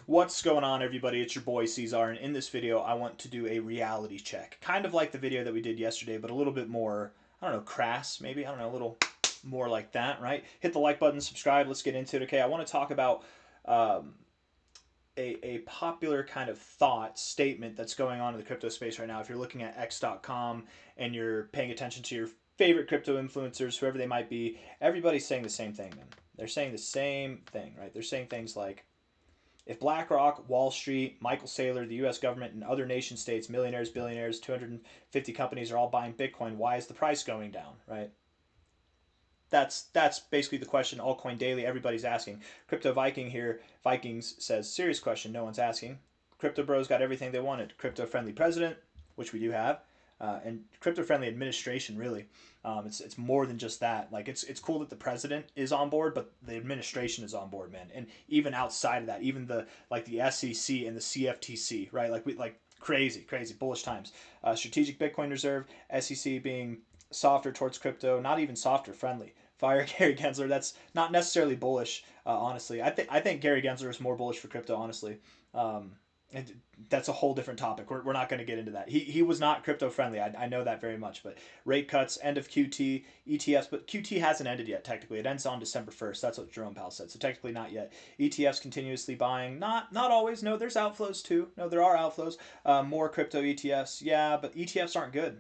What's going on, everybody? It's your boy C-Zar, and in this video I want to do a reality check. Kind of like the video that we did yesterday, but a little bit more, I don't know, crass maybe? I don't know, a little more like that, right? Hit the like button, subscribe, let's get into it, okay? I want to talk about a popular kind of thought statement that's going on in the crypto space right now. If you're looking at x.com and you're paying attention to your favorite crypto influencers, whoever they might be, everybody's saying the same thing, man. They're saying the same thing, right? They're saying things like, if BlackRock, Wall Street, Michael Saylor, the U.S. government, and other nation states, millionaires, billionaires, 250 companies are all buying Bitcoin, why is the price going down, right? That's basically the question Altcoin Daily, everybody's asking. Crypto Viking here, Vikings says, serious question, no one's asking. Crypto Bros got everything they wanted. Crypto-friendly president, which we do have, and crypto-friendly administration, really. It's more than just that. Like, it's cool that the president is on board, but the administration is on board, man. And even outside of that, even the SEC and the CFTC, right? Like crazy bullish times. Strategic Bitcoin Reserve, SEC being softer towards crypto, not even softer, friendly. Fire Gary Gensler. That's not necessarily bullish, honestly. I think Gary Gensler is more bullish for crypto, honestly. And that's a whole different topic. We're not going to get into that. He was not crypto friendly. I know that very much. But rate cuts, end of QT, ETFs. But QT hasn't ended yet, technically. It ends on December 1st. That's what Jerome Powell said. So technically not yet. ETFs continuously buying. Not always. No, there's outflows too. No, there are outflows. More crypto ETFs. Yeah, but ETFs aren't good.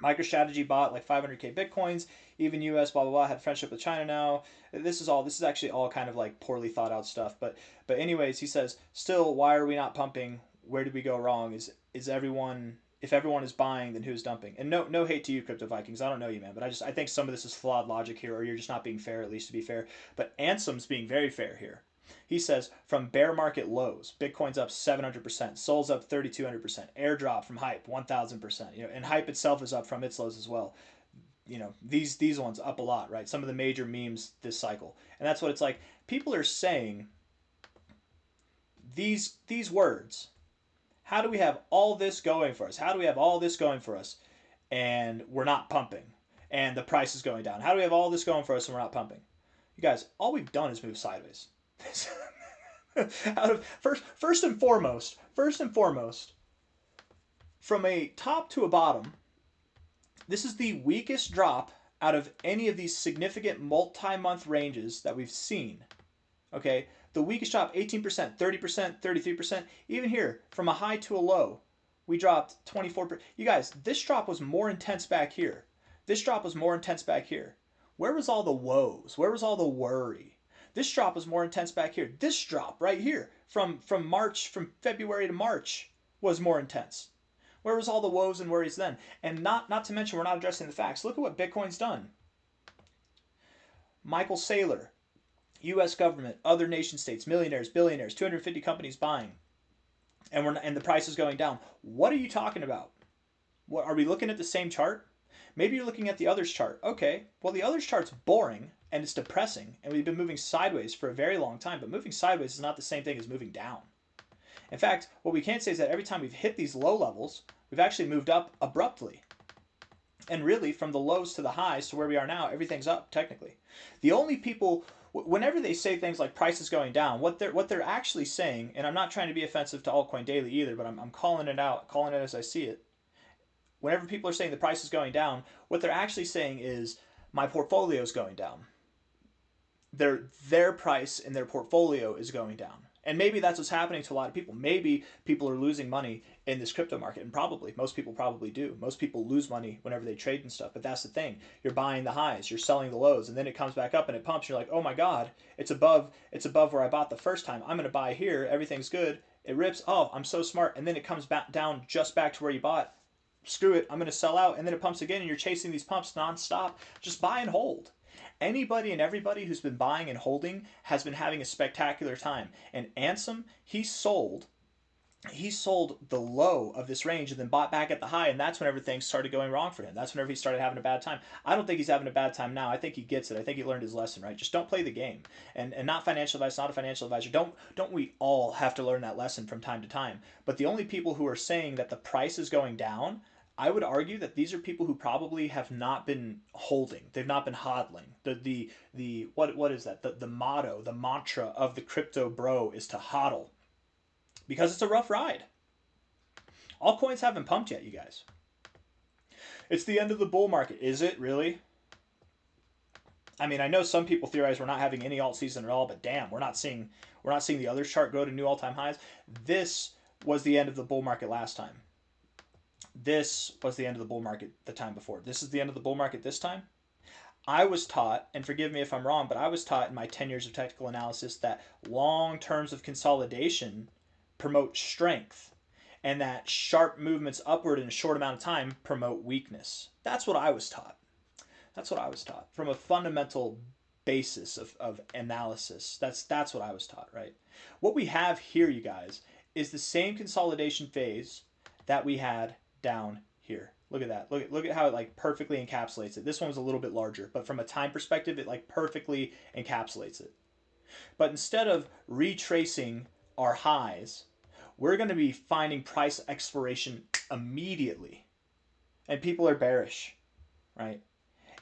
MicroStrategy bought like 500k bitcoins. Even US blah blah blah had friendship with China now. This is actually all kind of like poorly thought out stuff. But anyways, he says, still, why are we not pumping? Where did we go wrong? Is everyone, if everyone is buying, then who's dumping? And no hate to you, Crypto Vikings. I don't know you, man, but I think some of this is flawed logic here, or you're just not being fair, at least to be fair. But Ansem's being very fair here. He says, from bear market lows, Bitcoin's up 700%, Sol's up 3,200%, airdrop from Hype 1,000%. And Hype itself is up from its lows as well. These ones up a lot, right? Some of the major memes this cycle, and that's what it's like. People are saying these words. How do we have all this going for us? How do we have all this going for us, and we're not pumping, and the price is going down? How do we have all this going for us and we're not pumping? You guys, all we've done is move sideways. First and foremost, from a top to a bottom, this is the weakest drop out of any of these significant multi-month ranges that we've seen. Okay, the weakest drop, 18%, 30%, 33%. Even here, from a high to a low, we dropped 24%. You guys, this drop was more intense back here. This drop was more intense back here. Where was all the woes? Where was all the worry? This drop was more intense back here. This drop right here from February to March was more intense. Where was all the woes and worries then? And not to mention, we're not addressing the facts. Look at what Bitcoin's done. Michael Saylor, U.S. government, other nation states, millionaires, billionaires, 250 companies buying, and the price is going down. What are you talking about? What, are we looking at the same chart? Maybe you're looking at the others chart. Okay, well, the others chart's boring and it's depressing, and we've been moving sideways for a very long time, but moving sideways is not the same thing as moving down. In fact, what we can say is that every time we've hit these low levels, we've actually moved up abruptly. And really, from the lows to the highs to where we are now, everything's up, technically. The only people, whenever they say things like prices going down, what they're actually saying, and I'm not trying to be offensive to Altcoin Daily either, but I'm calling it out, calling it as I see it. Whenever people are saying the price is going down, what they're actually saying is, my portfolio is going down. Their price in their portfolio is going down. And maybe that's what's happening to a lot of people. Maybe people are losing money in this crypto market, and probably, most people probably do. Most people lose money whenever they trade and stuff, but that's the thing. You're buying the highs, you're selling the lows, and then it comes back up and it pumps. You're like, oh my God, it's above where I bought the first time. I'm gonna buy here, everything's good. It rips, oh, I'm so smart, and then it comes back down just back to where you bought. Screw it, I'm gonna sell out, and then it pumps again, and you're chasing these pumps nonstop. Just buy and hold. Anybody and everybody who's been buying and holding has been having a spectacular time. And Ansem, he sold the low of this range and then bought back at the high, and that's when everything started going wrong for him. That's whenever he started having a bad time. I don't think he's having a bad time now. I think he gets it. I think he learned his lesson, right? Just don't play the game. And not financial advice, not a financial advisor. Don't we all have to learn that lesson from time to time? But the only people who are saying that the price is going down, I would argue that these are people who probably have not been holding. They've not been hodling. What is that? The motto, the mantra of the crypto bro is to hodl. because it's a rough ride. All coins haven't pumped yet, you guys. It's the end of the bull market. Is it really? I mean, I know some people theorize we're not having any alt season at all, but damn, we're not seeing the other chart grow to new all-time highs. This was the end of the bull market last time. This was the end of the bull market the time before. This is the end of the bull market this time. I was taught, and forgive me if I'm wrong, but I was taught in my 10 years of technical analysis that long terms of consolidation promote strength, and that sharp movements upward in a short amount of time promote weakness. That's what I was taught. That's what I was taught from a fundamental basis of analysis. That's what I was taught, right? What we have here, you guys, is the same consolidation phase that we had down here. Look at that. Look at how it like perfectly encapsulates it. This one was a little bit larger, but from a time perspective, it like perfectly encapsulates it. But instead of retracing our highs, we're going to be finding price exploration immediately. And people are bearish, right?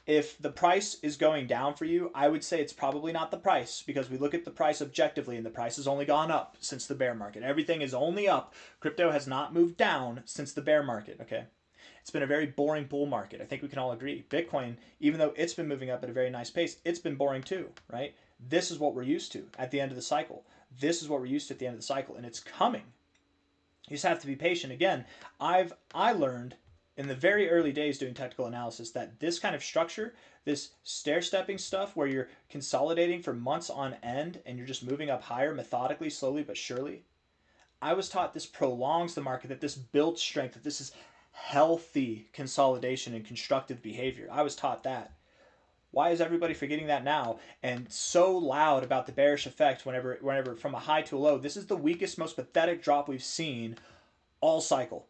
If the price is going down for you, I would say it's probably not the price, because we look at the price objectively and the price has only gone up since the bear market. Everything is only up. Crypto has not moved down since the bear market, okay? It's been a very boring bull market. I think we can all agree. Bitcoin, even though it's been moving up at a very nice pace, it's been boring too, right? This is what we're used to at the end of the cycle. This is what we're used to at the end of the cycle, and it's coming. You just have to be patient. Again, I learned in the very early days doing technical analysis that this kind of structure, this stair-stepping stuff where you're consolidating for months on end and you're just moving up higher methodically, slowly but surely, I was taught this prolongs the market, that this builds strength, that this is healthy consolidation and constructive behavior. I was taught that. Why is everybody forgetting that now and so loud about the bearish effect whenever from a high to a low? This is the weakest, most pathetic drop we've seen all cycle.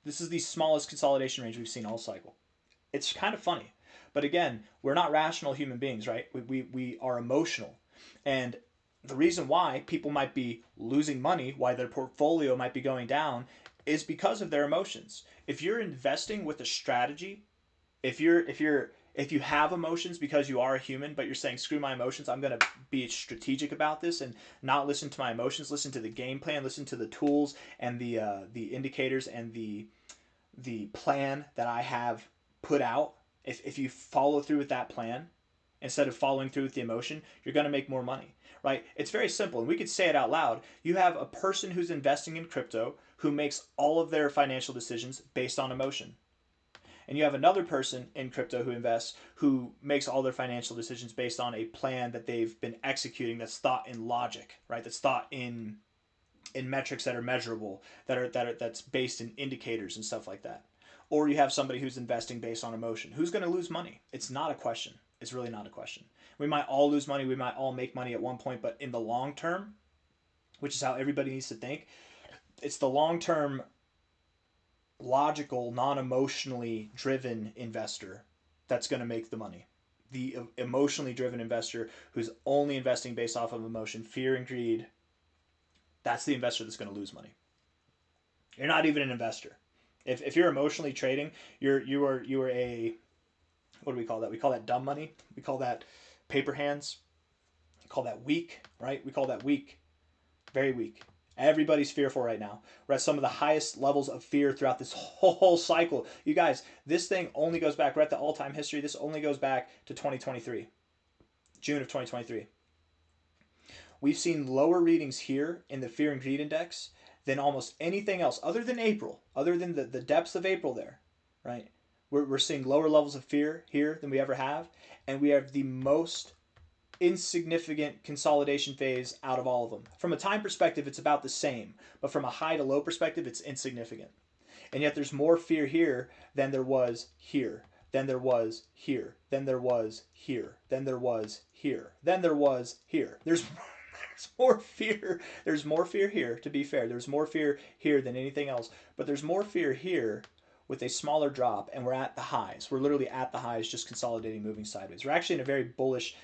This is the smallest consolidation range we've seen all cycle. It's kind of funny. But again, we're not rational human beings, right? We are emotional. And the reason why people might be losing money, why their portfolio might be going down, is because of their emotions. If you're investing with a strategy, if you have emotions because you are a human, but you're saying, screw my emotions, I'm going to be strategic about this and not listen to my emotions, listen to the game plan, listen to the tools and the indicators and the plan that I have put out. If you follow through with that plan instead of following through with the emotion, you're going to make more money, right? It's very simple, and we could say it out loud. You have a person who's investing in crypto who makes all of their financial decisions based on emotion. And you have another person in crypto who invests who makes all their financial decisions based on a plan that they've been executing, that's thought in logic, right? That's thought in metrics that are measurable, that's based in indicators and stuff like that. Or you have somebody who's investing based on emotion. Who's going to lose money? It's not a question. It's really not a question. We might all lose money. We might all make money at one point, but in the long term, which is how everybody needs to think, it's the long-term logical, non-emotionally driven investor that's going to make the money. The emotionally driven investor who's only investing based off of emotion, fear and greed, that's the investor that's going to lose money. You're not even an investor. If you're emotionally trading, you are a, what do we call that? We call that dumb money. We call that paper hands. We call that weak, right? We call that weak. Very weak. Everybody's fearful right now. We're at some of the highest levels of fear throughout this whole cycle. You guys, this thing only goes back, we're at the all-time history. This only goes back to 2023, June of 2023. We've seen lower readings here in the fear and greed index than almost anything else other than April, other than the depths of April there, right? We're seeing lower levels of fear here than we ever have. And we have the most insignificant consolidation phase out of all of them. From a time perspective, it's about the same, but from a high to low perspective, it's insignificant. And yet there's more fear here than there was here, than there was here, than there was here, than there was here, than there was here. There's more fear. There's more fear here, to be fair. There's more fear here than anything else, but there's more fear here with a smaller drop, and we're at the highs. We're literally at the highs, just consolidating, moving sideways. We're actually in a very bullish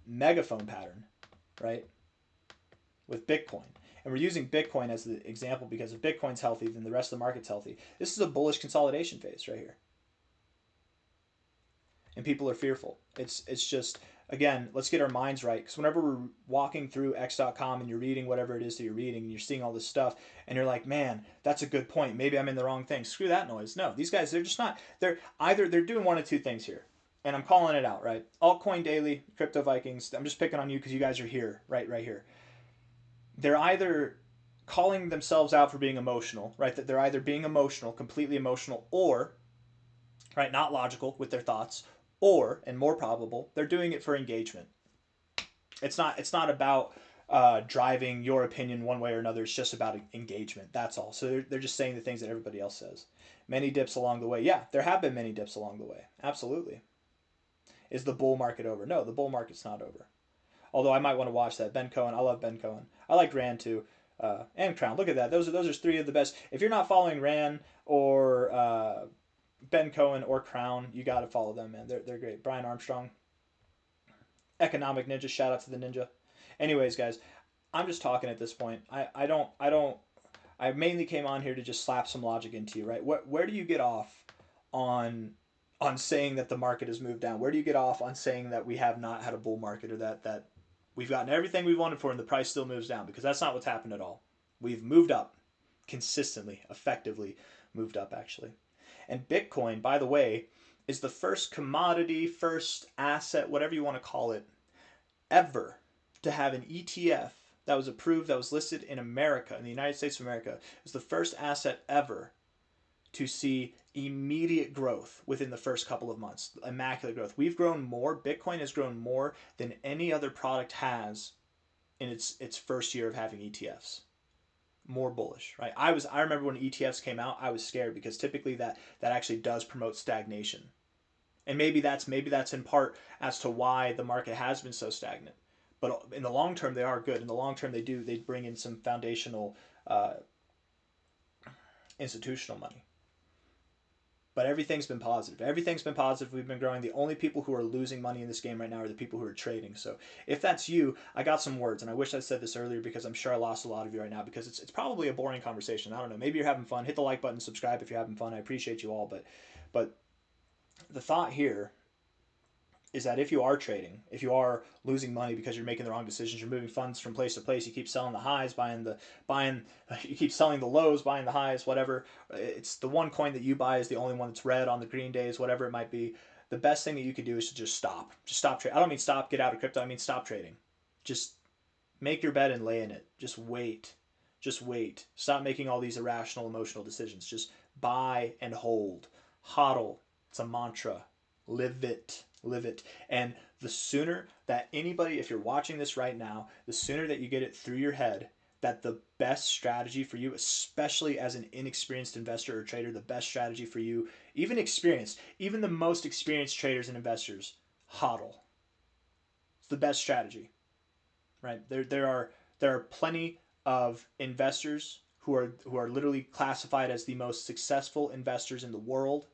megaphone pattern, right, with Bitcoin. And we're using Bitcoin as the example because if Bitcoin's healthy, then the rest of the market's healthy. This is a bullish consolidation phase right here. And people are fearful. It's just, again, let's get our minds right. Because whenever we're walking through X.com and you're reading whatever it is that you're reading and you're seeing all this stuff and you're like, man, that's a good point. Maybe I'm in the wrong thing. Screw that noise. No, they're just not. They're doing one of two things here. And I'm calling it out, right? Altcoin Daily, Crypto Vikings. I'm just picking on you because you guys are here, right here. They're either calling themselves out for being emotional, right? That they're either being emotional, completely emotional, or, right, not logical with their thoughts, or, and more probable, they're doing it for engagement. It's not about driving your opinion one way or another. It's just about engagement. That's all. So they're just saying the things that everybody else says. Many dips along the way. Yeah, there have been many dips along the way. Absolutely. Is the bull market over? No, the bull market's not over. Although I might want to watch that. Ben Cohen. I love Ben Cohen. I like Rand too. And Crown. Look at that. Those are three of the best. If you're not following Rand or Ben Cohen or Crown, you got to follow them, man. They're great. Brian Armstrong. Economic Ninja. Shout out to the ninja. Anyways, guys, I'm just talking at this point. I mainly came on here to just slap some logic into you, right? Where do you get off on saying that the market has moved down? Where do you get off on saying that we have not had a bull market, or that we've gotten everything we wanted for and the price still moves down? Because that's not what's happened at all. We've moved up consistently, effectively moved up, actually. And Bitcoin, by the way, is the first commodity, first asset, whatever you want to call it, ever to have an ETF that was approved, that was listed in America, in the United States of America. It was the first asset ever to see immediate growth within the first couple of months. Immaculate growth. We've grown more. Bitcoin has grown more than any other product has in its first year of having ETFs. More bullish, right? I remember when ETFs came out, I was scared because typically that actually does promote stagnation. And maybe that's in part as to why the market has been so stagnant. But in the long term, they are good. In the long term, they bring in some foundational institutional money. But everything's been positive. Everything's been positive. We've been growing. The only people who are losing money in this game right now are the people who are trading. So if that's you, I got some words. And I wish I said this earlier because I'm sure I lost a lot of you right now because it's probably a boring conversation. I don't know. Maybe you're having fun. Hit the like button, subscribe if you're having fun. I appreciate you all. But the thought here is that if you are trading, if you are losing money because you're making the wrong decisions, you're moving funds from place to place, you keep selling the highs, you keep selling the lows, buying the highs, whatever. It's the one coin that you buy is the only one that's red on the green days, whatever it might be. The best thing that you could do is to just stop. Just stop trading. I don't mean stop, get out of crypto. I mean stop trading. Just make your bed and lay in it. Just wait. Just wait. Stop making all these irrational, emotional decisions. Just buy and hold. HODL. It's a mantra. Live it. Live it. And the sooner that anybody, if you're watching this right now, the sooner that you get it through your head that the best strategy for you, especially as an inexperienced investor or trader, the best strategy for you, even experienced, even the most experienced traders and investors, HODL. It's the best strategy, right? There are plenty of investors who are literally classified as the most successful investors in the world.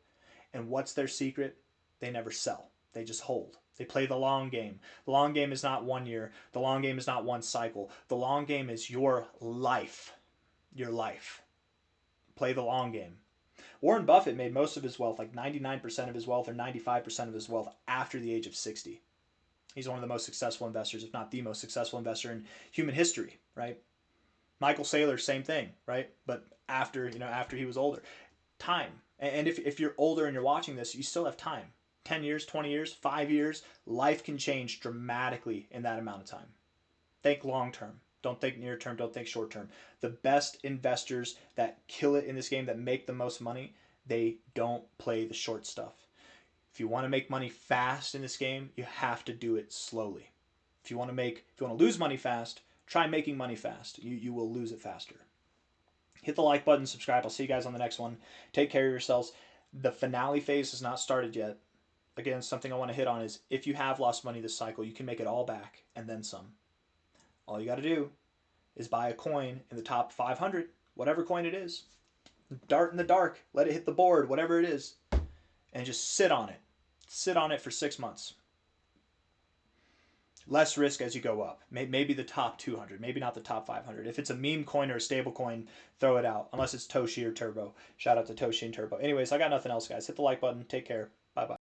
And what's their secret? They never sell. They just hold. They play the long game. The long game is not 1 year. The long game is not one cycle. The long game is your life. Your life. Play the long game. Warren Buffett made most of his wealth, like 99% of his wealth or 95% of his wealth, after the age of 60. He's one of the most successful investors, if not the most successful investor in human history, right? Michael Saylor, same thing, right? But after he was older. Time. And if you're older and you're watching this, you still have time. 10 years, 20 years, 5 years, life can change dramatically in that amount of time. Think long term. Don't think near term. Don't think short term. The best investors that kill it in this game, that make the most money, they don't play the short stuff. If you want to make money fast in this game, you have to do it slowly. If you want to lose money fast, try making money fast. You will lose it faster. Hit the like button, subscribe. I'll see you guys on the next one. Take care of yourselves. The finale phase has not started yet. Again, something I want to hit on is if you have lost money this cycle, you can make it all back and then some. All you got to do is buy a coin in the top 500, whatever coin it is. Dart in the dark, let it hit the board, whatever it is, and just sit on it. Sit on it for 6 months. Less risk as you go up. Maybe the top 200, maybe not the top 500. If it's a meme coin or a stable coin, throw it out, unless it's Toshi or Turbo. Shout out to Toshi and Turbo. Anyways, I got nothing else, guys. Hit the like button. Take care. Bye-bye.